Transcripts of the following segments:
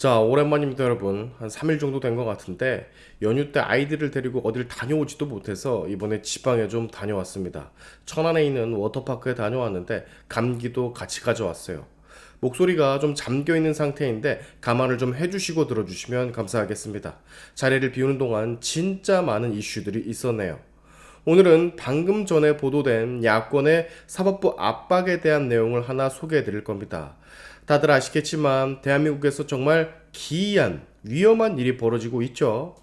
자, 오랜만입니다, 여러분. 한 3일 정도 된 것 같은데, 연휴 때 아이들을 데리고 어딜 다녀오지도 못해서 이번에 지방에 좀 다녀왔습니다. 천안에 있는 워터파크에 다녀왔는데, 감기도 같이 가져왔어요. 목소리가 좀 잠겨 있는 상태인데, 감안을 좀 해주시고 들어주시면 감사하겠습니다. 자리를 비우는 동안 진짜 많은 이슈들이 있었네요. 오늘은 방금 전에 보도된 야권의 사법부 압박에 대한 내용을 하나 소개해 드릴 겁니다. 다들 아시겠지만 대한민국에서 정말 기이한 위험한 일이 벌어지고 있죠.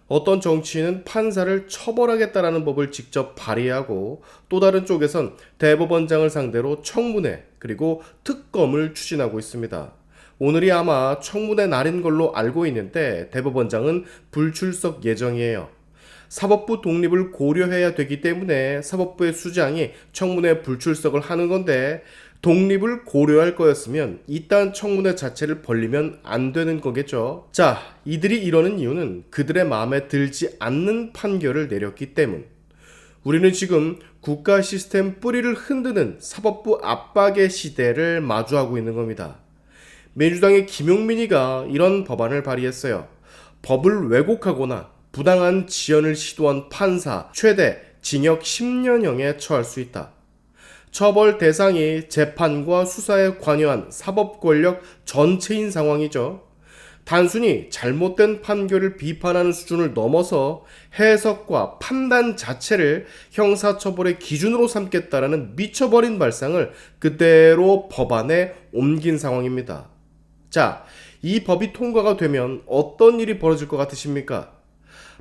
어떤 정치인은 판사를 처벌하겠다라는 법을 직접 발의하고 또 다른 쪽에선 대법원장을 상대로 청문회 그리고 특검을 추진하고 있습니다. 오늘이 아마 청문회 날인 걸로 알고 있는데 대법원장은 불출석 예정이에요. 사법부 독립을 고려해야 되기 때문에 사법부의 수장이 청문회 불출석을 하는 건데 독립을 고려할 거였으면 이딴 청문회 자체를 벌리면 안 되는 거겠죠. 자, 이들이 이러는 이유는 그들의 마음에 들지 않는 판결을 내렸기 때문. 우리는 지금 국가 시스템 뿌리를 흔드는 사법부 압박의 시대를 마주하고 있는 겁니다. 민주당의 김용민이가 이런 법안을 발의했어요. 법을 왜곡하거나 부당한 지연을 시도한 판사 최대 징역 10년형에 처할 수 있다. 처벌 대상이 재판과 수사에 관여한 사법 권력 전체인 상황이죠. 단순히 잘못된 판결을 비판하는 수준을 넘어서 해석과 판단 자체를 형사처벌의 기준으로 삼겠다라는 미쳐버린 발상을 그대로 법안에 옮긴 상황입니다. 자, 이 법이 통과가 되면 어떤 일이 벌어질 것 같으십니까?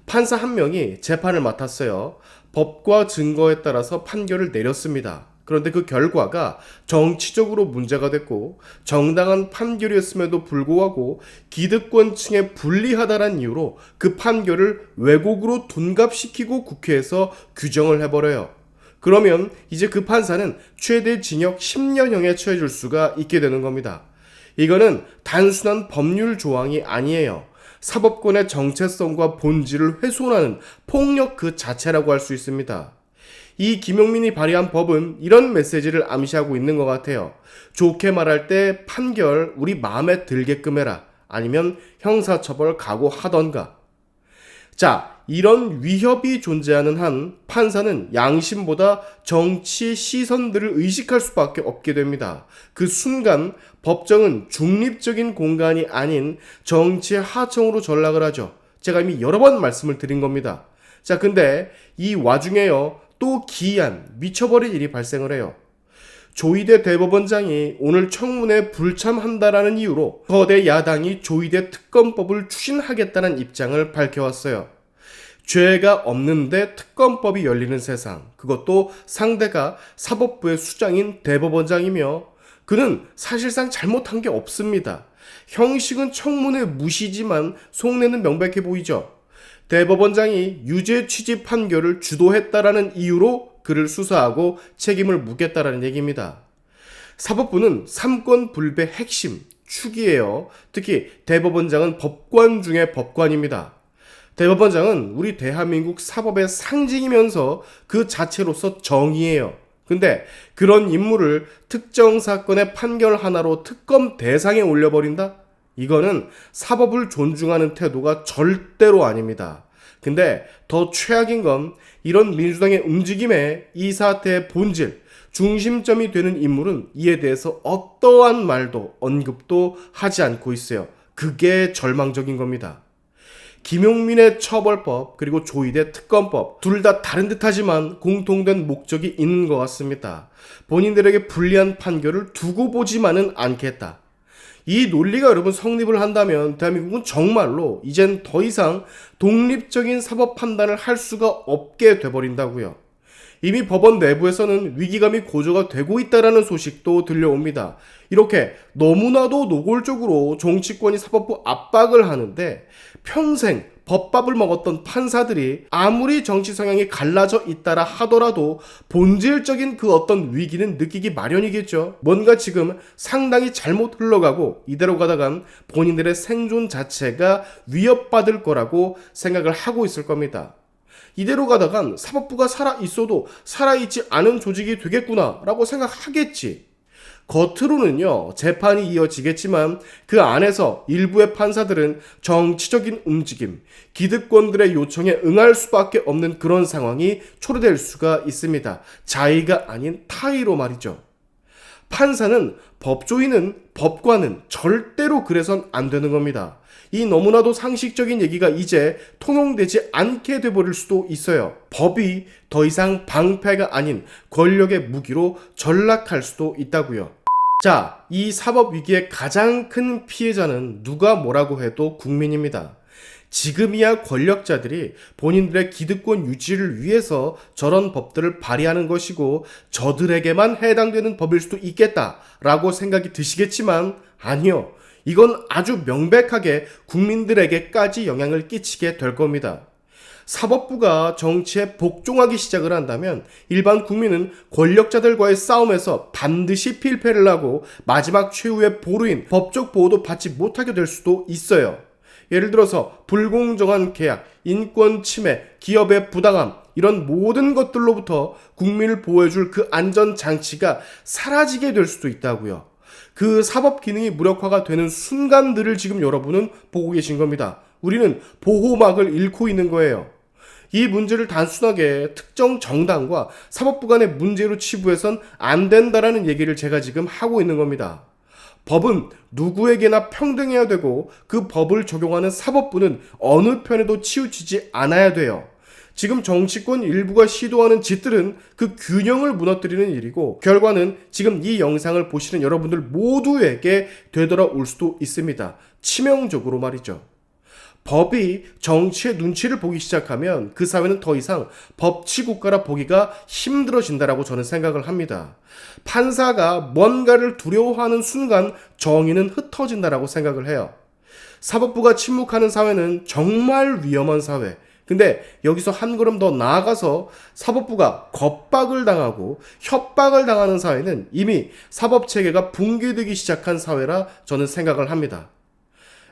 판사 한 명이 재판을 맡았어요. 법과 증거에 따라서 판결을 내렸습니다. 그런데 그 결과가 정치적으로 문제가 됐고 정당한 판결이었음에도 불구하고 기득권층에 불리하다는 이유로 그 판결을 왜곡으로 둔갑시키고 국회에서 규정을 해버려요. 그러면 이제 그 판사는 최대 징역 10년형에 처해질 수가 있게 되는 겁니다. 이거는 단순한 법률 조항이 아니에요. 사법권의 정체성과 본질을 훼손하는 폭력 그 자체라고 할 수 있습니다. 이 김용민이 발의한 법은 이런 메시지를 암시하고 있는 것 같아요. 좋게 말할 때 판결 우리 마음에 들게끔 해라. 아니면 형사처벌 각오하던가. 자, 이런 위협이 존재하는 한 판사는 양심보다 정치 시선들을 의식할 수밖에 없게 됩니다. 그 순간 법정은 중립적인 공간이 아닌 정치의 하청으로 전락을 하죠. 제가 이미 여러 번 말씀을 드린 겁니다. 자, 근데 이 와중에요, 또 기이한 미쳐버릴 일이 발생을 해요. 조희대 대법원장이 오늘 청문회 불참한다라는 이유로 거대 야당이 조희대 특검법을 추진하겠다는 입장을 밝혀왔어요. 죄가 없는데 특검법이 열리는 세상, 그것도 상대가 사법부의 수장인 대법원장이며 그는 사실상 잘못한 게 없습니다. 형식은 청문회 무시지만 속내는 명백해 보이죠. 대법원장이 유죄 취지 판결을 주도했다라는 이유로 그를 수사하고 책임을 묻겠다라는 얘기입니다. 사법부는 삼권 불배 핵심, 축이에요. 특히 대법원장은 법관 중에 법관입니다. 대법원장은 우리 대한민국 사법의 상징이면서 그 자체로서 정의예요. 근데 그런 인물을 특정 사건의 판결 하나로 특검 대상에 올려버린다? 이거는 사법을 존중하는 태도가 절대로 아닙니다. 근데 더 최악인 건 이런 민주당의 움직임에 이 사태의 본질, 중심점이 되는 인물은 이에 대해서 어떠한 말도 언급도 하지 않고 있어요. 그게 절망적인 겁니다. 김용민의 처벌법 그리고 조희대 특검법 둘 다 다른 듯하지만 공통된 목적이 있는 것 같습니다. 본인들에게 불리한 판결을 두고 보지만은 않겠다. 이 논리가 여러분 성립을 한다면 대한민국은 정말로 이젠 더 이상 독립적인 사법 판단을 할 수가 없게 돼버린다고요. 이미 법원 내부에서는 위기감이 고조가 되고 있다는 소식도 들려옵니다. 이렇게 너무나도 노골적으로 정치권이 사법부 압박을 하는데 평생 법밥을 먹었던 판사들이 아무리 정치 성향이 갈라져 있다라 하더라도 본질적인 그 어떤 위기는 느끼기 마련이겠죠. 뭔가 지금 상당히 잘못 흘러가고 이대로 가다간 본인들의 생존 자체가 위협받을 거라고 생각을 하고 있을 겁니다. 이대로 가다간 사법부가 살아있어도 살아있지 않은 조직이 되겠구나 라고 생각하겠지. 겉으로는요, 재판이 이어지겠지만 그 안에서 일부의 판사들은 정치적인 움직임, 기득권들의 요청에 응할 수밖에 없는 그런 상황이 초래될 수가 있습니다. 자의가 아닌 타의로 말이죠. 판사는 법조인은 법관은 절대로 그래선 안 되는 겁니다. 이 너무나도 상식적인 얘기가 이제 통용되지 않게 돼버릴 수도 있어요. 법이 더 이상 방패가 아닌 권력의 무기로 전락할 수도 있다고요. 자, 이 사법위기의 가장 큰 피해자는 누가 뭐라고 해도 국민입니다. 지금이야 권력자들이 본인들의 기득권 유지를 위해서 저런 법들을 발의하는 것이고 저들에게만 해당되는 법일 수도 있겠다라고 생각이 드시겠지만 아니요. 이건 아주 명백하게 국민들에게까지 영향을 끼치게 될 겁니다. 사법부가 정치에 복종하기 시작을 한다면 일반 국민은 권력자들과의 싸움에서 반드시 필패를 하고 마지막 최후의 보루인 법적 보호도 받지 못하게 될 수도 있어요. 예를 들어서 불공정한 계약, 인권 침해, 기업의 부당함 이런 모든 것들로부터 국민을 보호해줄 그 안전장치가 사라지게 될 수도 있다고요. 그 사법 기능이 무력화가 되는 순간들을 지금 여러분은 보고 계신 겁니다. 우리는 보호막을 잃고 있는 거예요. 이 문제를 단순하게 특정 정당과 사법부 간의 문제로 치부해선 안 된다라는 얘기를 제가 지금 하고 있는 겁니다. 법은 누구에게나 평등해야 되고 그 법을 적용하는 사법부는 어느 편에도 치우치지 않아야 돼요. 지금 정치권 일부가 시도하는 짓들은 그 균형을 무너뜨리는 일이고 결과는 지금 이 영상을 보시는 여러분들 모두에게 되돌아올 수도 있습니다. 치명적으로 말이죠. 법이 정치의 눈치를 보기 시작하면 그 사회는 더 이상 법치국가라 보기가 힘들어진다라고 저는 생각을 합니다. 판사가 뭔가를 두려워하는 순간 정의는 흩어진다라고 생각을 해요. 사법부가 침묵하는 사회는 정말 위험한 사회. 근데 여기서 한 걸음 더 나아가서 사법부가 겁박을 당하고 협박을 당하는 사회는 이미 사법체계가 붕괴되기 시작한 사회라 저는 생각을 합니다.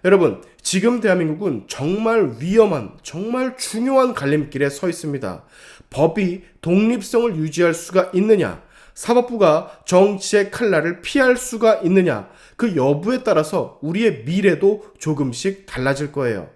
여러분, 지금 대한민국은 정말 위험한, 정말 중요한 갈림길에 서 있습니다. 법이 독립성을 유지할 수가 있느냐, 사법부가 정치의 칼날을 피할 수가 있느냐, 그 여부에 따라서 우리의 미래도 조금씩 달라질 거예요.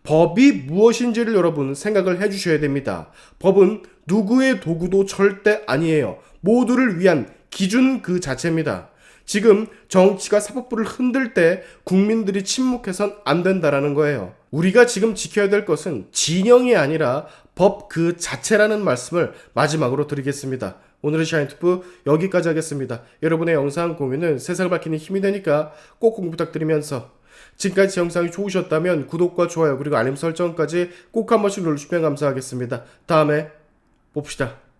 법이 무엇인지를 여러분 생각을 해주셔야 됩니다. 법은 누구의 도구도 절대 아니에요. 모두를 위한 기준 그 자체입니다. 지금 정치가 사법부를 흔들 때 국민들이 침묵해선 안 된다라는 거예요. 우리가 지금 지켜야 될 것은 진영이 아니라 법 그 자체라는 말씀을 마지막으로 드리겠습니다. 오늘의 샤인투프 여기까지 하겠습니다. 여러분의 영상 공유는 세상을 밝히는 힘이 되니까 꼭 공유 부탁드리면서 지금까지 영상이 좋으셨다면 구독과 좋아요 그리고 알림 설정까지 꼭 한 번씩 눌러주시면 감사하겠습니다. 다음에 봅시다.